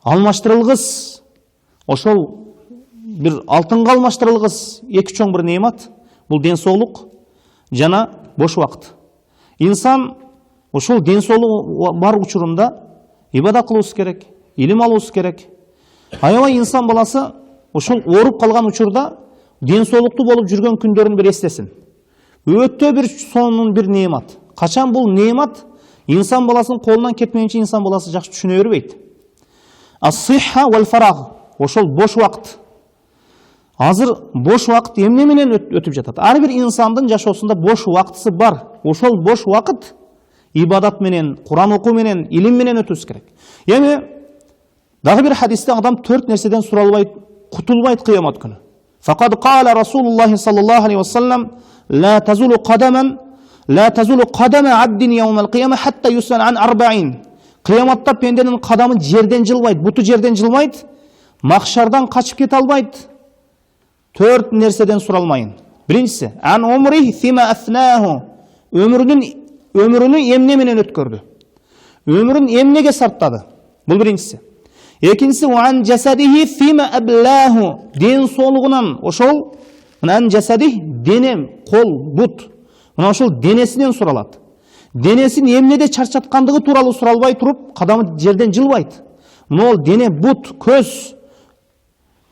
алмаштырылгыс, ошол бир алтынга алмаштырылгыс эки чоң бир немат. Бул ден соолук жана бош убакыт. Инсан ошол ден соолугу бар учурунда ибадат кылуусу керек, илим алуусу керек. Аябай инсан баласы ошол ооруп калган учурда ден соолуктуу болуп жүргөн күндөрүн бир эстесин. Өтө бир сонун бир немат. Качан бул немат инсан баласынын колунан кетмейинче инсан баласы жакшы түшүнө бербейт. Ас-сихха вал фараг. Ошол бош убакыт. Азыр бош убакыт эмне менен өтүп жатат? Ар бир инсандын жашоосунда бош убакытысы бар. Ошол бош убакыт ибадат менен, Куран окуу менен, илим менен өтүш керек. Эми дагы бир хадисте адам 4 нерседен суралбайт, кутулбайт кыямат күнү. Фақад қала Расулуллахи саллаллаху алейхи вассалам: "Ла тазулу қадама абдин яумал қияма хатта юсал ан арбаин." Кыяматта пенденин кадамы жерден жылбайт, буту жерден жылмайт, махшардан качып кете албайт. 4 нерседен суралмайын. Биринчиси, ан умри фима афнаху. Өмүрүнү эмне менен өткөрдү? Өмүрүн эмнеге сарптады? Бул биринчиси. Экинчиси, ан жасадихи фима аблаху. Ден соолугунан ошол ан жасадих денем, кол, бут. Мына ошол денесинен суралат. Денесин эмнеде чарчаткандыгы тууралуу суралбай туруп, кадамы жерден жылбайт. Мына дене, бут, көз.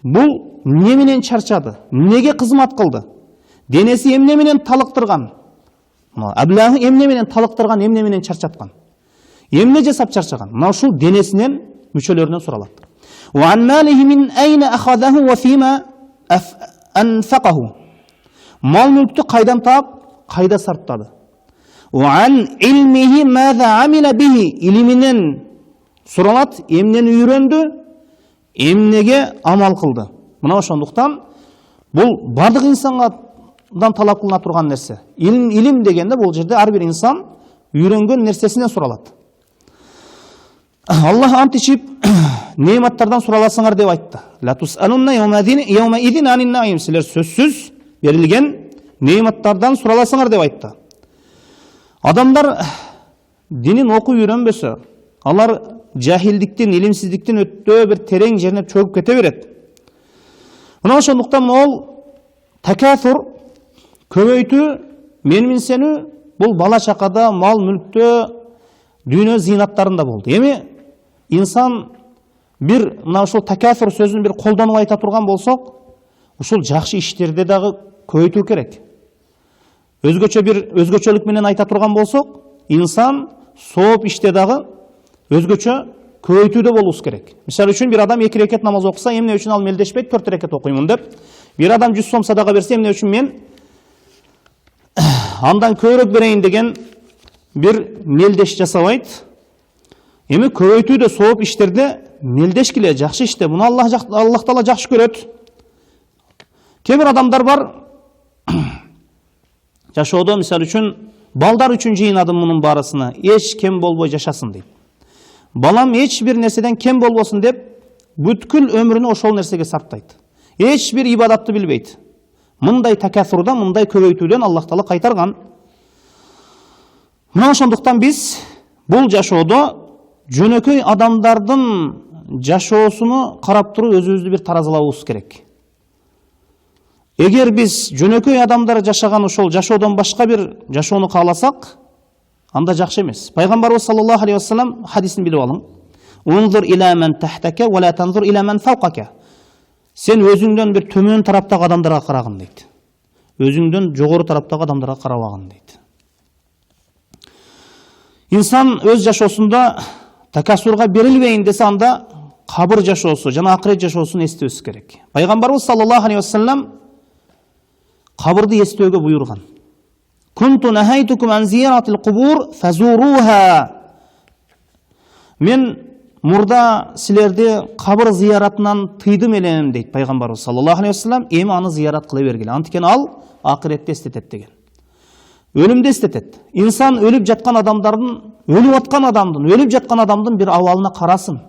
Бул эмне менен чарчады? Эмнеге кызмат кылды? Денеси эмне менен талыктырган? Аблаху эмне менен талыктырган, эмне менен чарчаткан? Эмне жасап чарчаган? Мына ушул денесинен, мүчөлөрүнөн суралат. Ва ан малихи мин айна ахадаху ва фима анфaqahu. Мал мүлктү кайдан таап, кайда сарптады? Ва ан илмихи маза амила бихи. Илиминен суралат, эмнени үйрөндү, эмнеге амал кылды. Мына ошондуктан бул бардык инсандан талап кылына турган нерсе. Илим дегенде бул жерде ар бир инсан үйрөнгөн нерсесинен суралат. Аллах ант ичип нематтардан сураласыңар деп айтты. Ла тусалунна яумаидин анин наим. Силер сөзсүз берилген нематтардан сураласыңар деп айтты. Адамдар динин окуп үйрөнбөсө, алар жахилдиктен, илимсиздиктен өтө бир терең жерине чөгүп кете берет. Мына ошондуктан ол такафур, көбөйтүү, менминсенүү бул бала чакада, мал мүлктө, дүйнө зыйнаттарында болду. Эми инсан бир мына ошол такафур сөзүн бир колдонуп айта турган болсок, ушул жакшы иштерде дагы көбөйтүү керек. Өзгөчө бир өзгөчөлүк менен айта турган болсок, инсан сооп иште дагы өзгөчө көбөйтүүдө болуш керек. Мисалы үчүн бир адам 2 рекет намаз окуса, эмне үчүн ал мелдешпейт 4 рекет окуймун деп. Бир адам 100 сом садака берсе, эмне үчүн мен Андан көбірек берейін деген bir мелдеш жасабайды. Эми көбөйтүүдө сооп иштерде мелдеш келе жакшы иште. Буну Аллах Таала жакшы көрөт. Кээ бир адамдар бар жашоодо мисалы үчүн балдар үчүн жыйнадым мунун баарысына, эч кем болбой жашасын дейт. Балам эч бир нерседен кем болбосун деп бүткүл өмүрүнү ошол нерсеге сарптайт. Эч бир ибадатты билбейт. Мындай такасурдан, мындай көбөйтүүдөн Аллах Таала кайтарган. Мына ошондуктан биз бул жашоодо жөнөкөй адамдардын жашоосуну карап туруп өзүбүздү бир таразалабыбыз керек. Эгер биз жөнөкөй адамдар жашаган ошол жашоодон башка бир жашоону кааласак, анда жакшы эмес. Пайгамбарыбыз саллаллаху алейхи вассалам хадисин билип алың. Унзур иля ман тахтака ва ла танзур иля ман фавкака. Сен өзүңдөн бир төмөн тараптагы адамдарга карагын дейт. Өзүңдөн жогору тараптагы адамдарга карабагын дейт. Инсан өз жашоосунда такасурга берилбейин десе, анда кабыр жашоосу жана акырет жашоосун эстебес керек. Пайгамбарыбыз саллаллаху алейхи вассалам кабырды эстөөгө буйруган. Кунту нахайтукум ан зиyaratил кубур фазуруха. Мен мурда силерди кабыр зияратынан тыйдым элем дейт Пайгамбарыбыз саллаллаху алейхи вассалам. Эми аны зиярат кыла бергиле. Анткени ал акыретте эстетет деген. Өлүмдө эстетет. Инсан өлүп жаткан адамдардын, өлүп аткан адамдын, өлүп жаткан адамдын бир абалына карасын.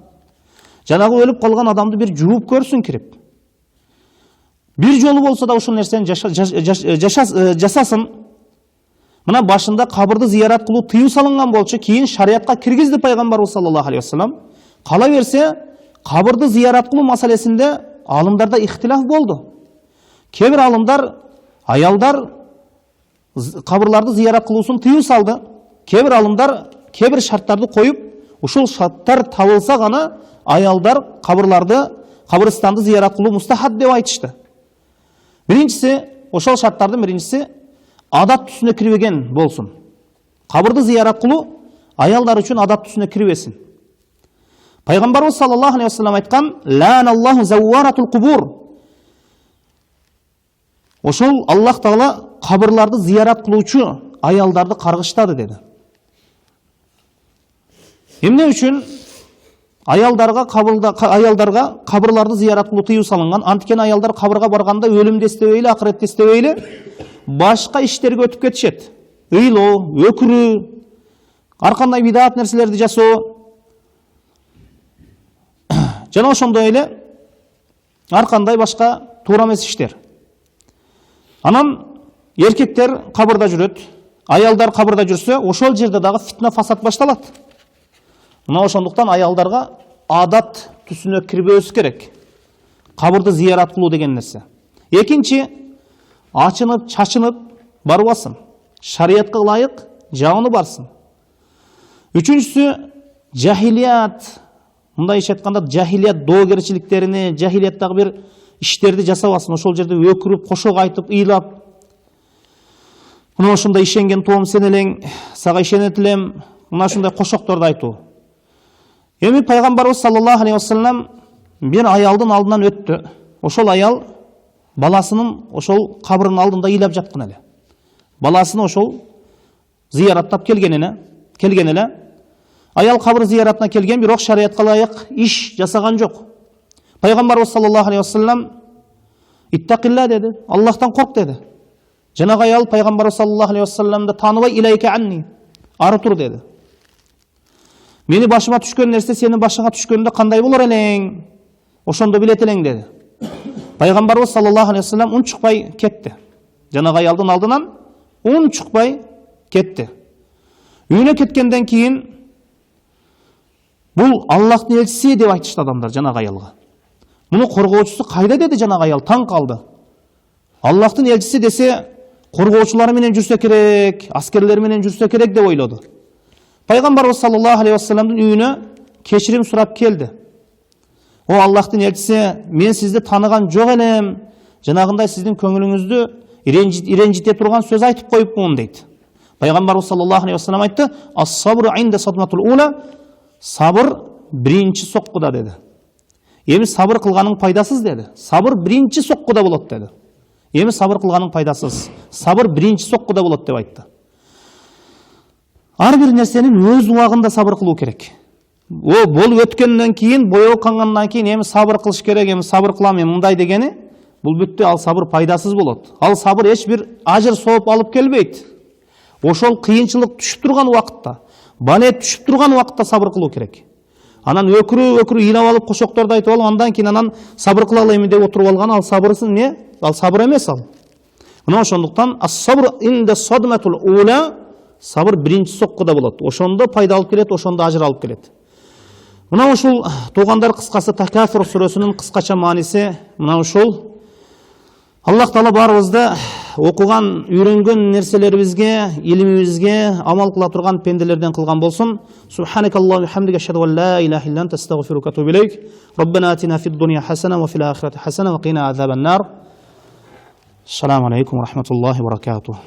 Жанагы өлүп калган адамды бир жууп көрсүн кирип. Бир жолу болсо да ушул нерсени жасасын. Мына башында кабырды зиярат кылуу тыюу салынган болчу, кийин шариатка киргизди Пайгамбарыбыз саллаллаху алейхи вассалам. Кала берсе, кабырды зиярат кылуу маселесинде алымдарда ихтилаф болду. Кээ бир алымдар аялдар кабырларды зиярат кылуусун тыюу салды. Кээ бир алымдар кээ бир шарттарды коюп, ушул шарттар табылса гана аялдар кабырстанды зиярат кылуу мустахаб деп айтышты. Биринчиси, ошол шарттардын биринчиси адат түсүнө кирбеген болсун. Кабырды зиярат кылуу аялдар үчүн адат түсүнө кирбесин. Пайгамбарыбыз саллаллаху алейхи вассалам айткан: "Ланаллаху завваратул кубур." Ошол Аллах Таала кабырларды зиярат кылуучу аялдарды каргыштады деди. Эмне үчүн аялдарга кабырларды зиярат кылуу тыюу салынган? Анткени аялдар кабырга барганда өлүмдү эстебейли, акыретти эстебейли, башка иштерге өтүп кетишет. Ыйлоо, өкүрүү, ар кандай бидат нерселерди жасоо. Жана ошондой эле ар кандай башка туура эмес иштер. Анан эркектер кабырда жүрөт, аялдар кабырда жүрсө, ошол жерде дагы фитна фасад башталат. Мына ошондуктан аялдарга адат түсүнө кирбөөбүз керек. Кабырды зиярат кылуу деген нерсе. Экинчи, ачынып, чачынып барбасын. Шариатка ылайык жабыны барсын. Үчүнчүсү, жахилият. Мындай айтканда жахилият доогерчиликтерини, жахилияттагы бир иштерди жасабасын. Ошол жерде өкүрүп, кошок айтып, ыйлап, мына ушундай ишенген тоом сен элең, сага ишенет элем, мына ушундай кошокторду айтуу. Эми Пайгамбарыбыз саллаллаху алейхи вассалам бир аялдын алдынан өттү. Ошол аял баласынын ошол кабырынын алдында ыйлап жаткан эле. Баласыны ошол зияраттап келген эле. Аял кабыр зияратына келген, бирок шариатка ылайык иш жасаган жок. Пайгамбарыбыз саллаллаху алейхи вассалам иттакилла деди, Аллахтан корк деди. Жанагы аял Пайгамбарыбыз саллаллаху алейхи вассаламды тааныбай илайка анни, ары тур деди. Мени башыма түшкөн нерсе сенин башыңа түшкөндө кандай болор элең? Ошондо билет элең деди. Пайгамбарыбыз саллаллаху алейхи вассалам унчукпай кетти. Жанагы аялдын алдынан унчукпай кетти. Үйүнө кеткенден кийин бул Аллахтын элчиси деп айтышты адамдар жанагы аялга. Муну коргоочусу кайда деди жанагы аял, таң калды. Аллахтын элчиси десе, коргоочулары менен жүрсө керек, аскерлер менен жүрсө керек деп ойлоду. Пайгамбарыбыз саллаллаху алейхи вассаламдын үйүнө кечирим сурап келди. О Аллахтын элчиси, мен сизди таныган жок элем. Жанагындай сиздин көңүлүңүздү иренжите турган сөз айтып коюпмун дейт. Пайгамбарыбыз саллаллаху алейхи вассалам айтты: "Ас-сабру инда садматул ула." Сабыр биринчи соккуда деди. Эми сабыр кылганың пайдасыз деди. Сабыр биринчи соккуда болот деди. Эми сабыр кылганның пайдасыз. Сабыр биринчи соккуда болот деп айтты. Ар бир нерсенин өз убагында сабыр кылуу керек. О болуп өткөндөн кийин, боёу кангандан кийин эми сабыр кылыш керек, эми сабыр кылам, эми мындай дегени, бул бүттү, ал сабыр пайдасыз болот. Ал сабыр эч бир ажыр сооп алып келбейт. Ошол кыйынчылык түшүп турган убакытта, бане түшүп турган убакытта сабыр кылуу керек. Анан өкүрүп ыйлап алып кошокторду айтып алып, андан кийин анан сабыр кыла алайм деп отуруп алган, ал сабырсыз не? Ал сабыр эмес ал. Мына ошондуктан ас-сабр инде садматул ула, сабыр биринчи соккуда болот. Ошондо пайда алып келет, ошондо ажыр алып келет. Мына ушул туугандар кыскасы Такафур сүрөсүнүн кыскача мааниси мына ушул. Аллах Таала барыбызды окуган, үйрөнгөн нерселерибизге, илимибизге амал кыла турган пенделерден кылган болсун. Субханакаллаху ва хамдика ашхаду ан ла илаха илля анта астагфирука ва атубу илейк. Раббана атина фид дунья хасана ва фил ахирати хасана ва қина азабан нар. Ассаламу алейкум ва рахматуллахи ва баракатух.